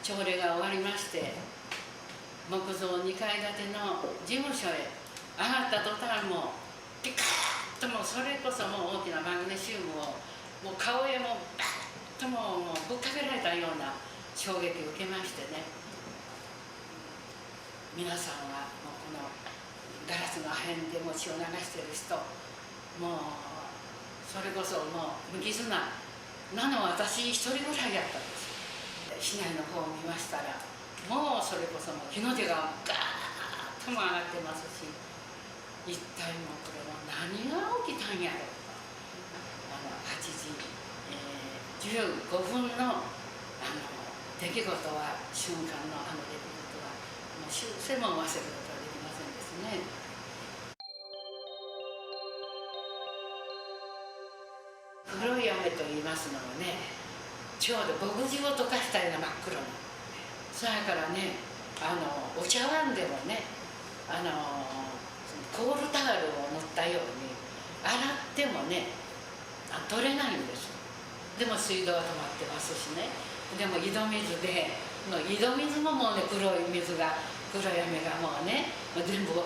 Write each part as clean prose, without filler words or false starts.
朝礼が終わりまして、木造2階建ての事務所へ上がった途端、もうピカッと、もうそれこそもう大きなマグネシウムをもう顔へもバッともうぶっかけられたような衝撃を受けましてね、皆さんはもうこのガラスの破片でも血を流している人、もうそれこそもう無傷なの私一人ぐらいやったんです。市内の方を見ましたら、もうそれこそもう日の出がガーッとも上がってますし、一体もうこれは何が起きたんやろうと、8時、15分の出来事は、瞬間の出来事はもう終生も忘れることはできませんですね。黒い雨と言いますのはね、ちょうど墨汁を溶かしたような真っ黒な、そやからね、お茶碗でもね、コールタオルを持ったように洗ってもね取れないんです。でも水道は止まってますしね、でも井戸水で、井戸水ももうね、黒い水が、黒い雨がもうね、全部降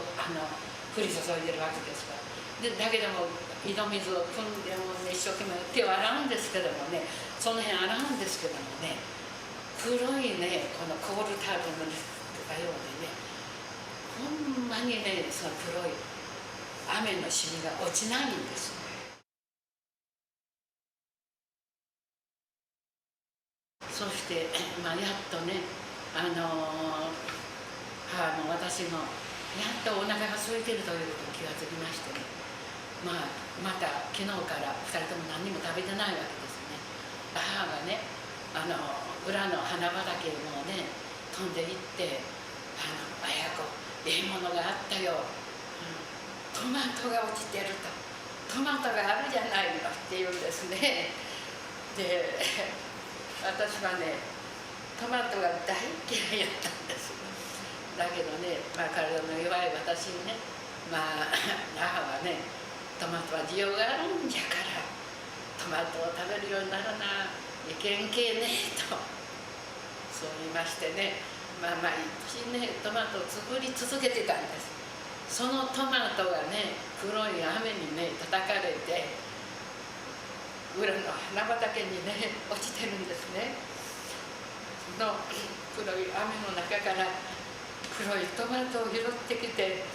り注いでるわけですから。でだけども井戸水を汲んでもね、一生懸命手を洗うんですけどもね、その辺洗うんですけどもね、黒いね、このコールタオルのたようでね、ほんまにね、その黒い雨のシミが落ちないんですね。そして、やっとね、母も私もやっとお腹が空いてるということに気がつきましてね、また昨日から2人とも何にも食べてないわけですね。母がね、裏の花畑もね飛んで行って「綾子、ええものがあったよ、トマトが落ちてる」と「トマトがあるじゃないの」って言うんですね。で私はね、トマトが大嫌いやったんです。だけどね、体の弱い私にね、母はね、トマトは需要があるんじゃから、トマトを食べるようにならないけんけねと、そう言いましてね、毎日ね、トマトを作り続けてたんです。そのトマトがね、黒い雨にね、叩かれて、裏の花畑にね、落ちてるんですね。その黒い雨の中から黒いトマトを拾ってきて、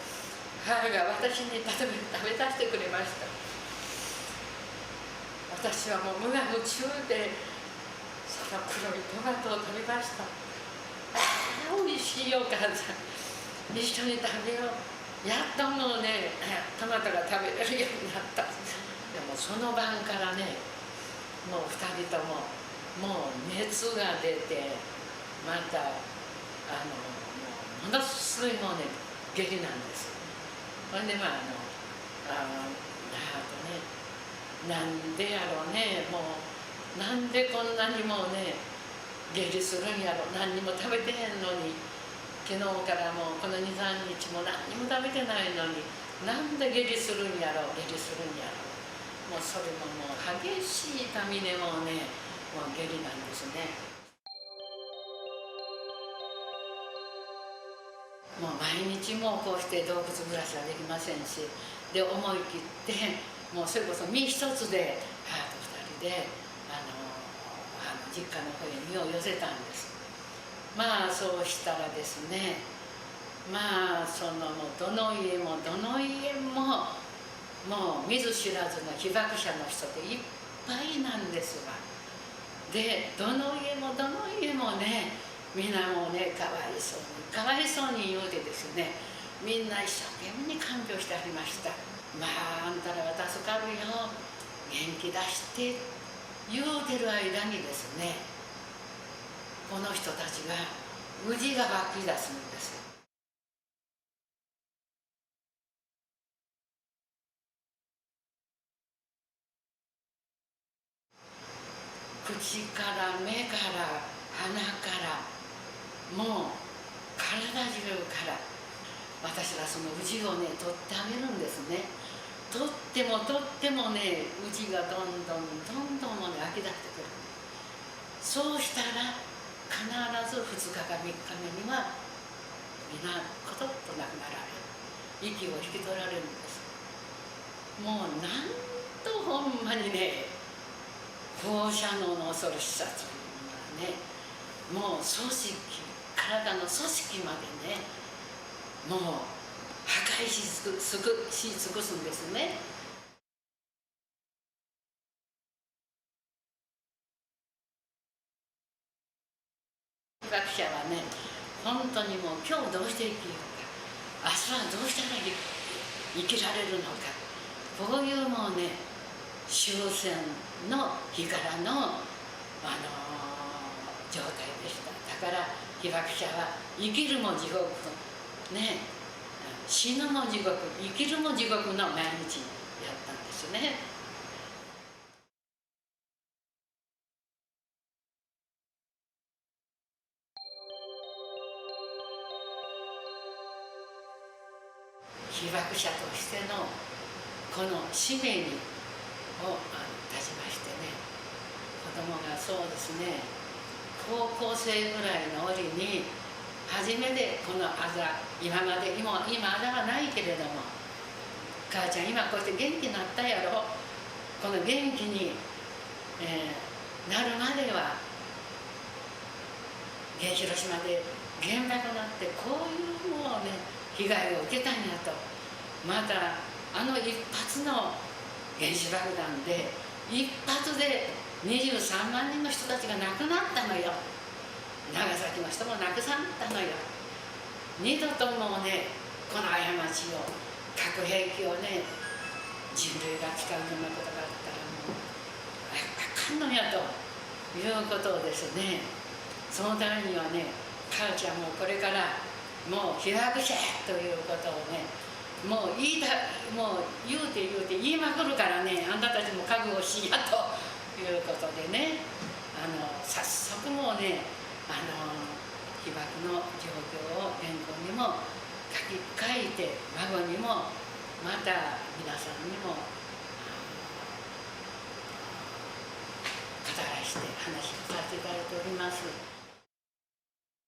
母が私に食べさせてくれました。私はもう無我夢中でその黒いトマトを食べました。ああ、おいしいよお母さん、一緒に食べよう。やっともうね、トマトが食べれるようになった。でもその晩からね、もう2人とももう熱が出て、またものすごいもうね、下痢なんです。ほんで母とね、なんでやろうね、もうなんでこんなにもね下痢するんやろ、何にも食べてへんのに、昨日からもうこの2、3日も何にも食べてないのに、なんで下痢するんやろ、下痢するんやろ。もうそれももう激しい痛みでもね、もう下痢なんですね。もう毎日もこうして動物暮らしはできませんし、で思い切ってもうそれこそ身一つで母と2人で実家の方へ身を寄せたんです。そうしたらですね、そのもうどの家もどの家ももう見ず知らずの被爆者の人でいっぱいなんですわ。でどの家もどの家もね、みんなもうね、かわいそうにかわいそうに言うてですね、みんな一生懸命に看病してはりました。あんたらは助かるよ、元気出して言うてる間にですね、この人たちがうじが湧き出すんです。口から目から鼻からもう体中から私はそのうじをね取ってあげるんですね。取ってもね、うじがどんどんもね湧き出してくる。そうしたら必ず2日か3日目には皆ことっと亡くなられる、息を引き取られるんです。もうなんとほんまにね、放射能の恐ろしさというのはね、もう組織、体の組織までね、もう破壊し尽くすんですね。被爆者はね、本当にもう今日どうして生きようか、明日はどうしたら生きられるのか、こういうもうね、終戦の日からの、状態でした。だから被爆者は生きるも地獄ね、死ぬも地獄、生きるも地獄の毎日やったんですね。被爆者としてのこの使命を立ちましてね、子供がそうですね、高校生ぐらいの折に初めてこのあざ、今あざはないけれども、母ちゃん今こうして元気になったやろ、この元気に、なるまでは広島で原爆になってこういうもうね、被害を受けたんやと。また一発の原子爆弾で一発で23万人の人たちが亡くなったのよ。長崎の人も亡くなったのよ。二度ともうね、この過ちを、核兵器をね、人類が使うようなことがあったらもうあかんのやということをですね、そのためにはね、母ちゃんもこれからもう被爆者ということをね、もう言うて言いまくるからね、あんたたちも覚悟しやということでね、早速もうね、被爆の状況を原稿にも書いて、孫にもまた皆さんにも語らして話をさせていただいております。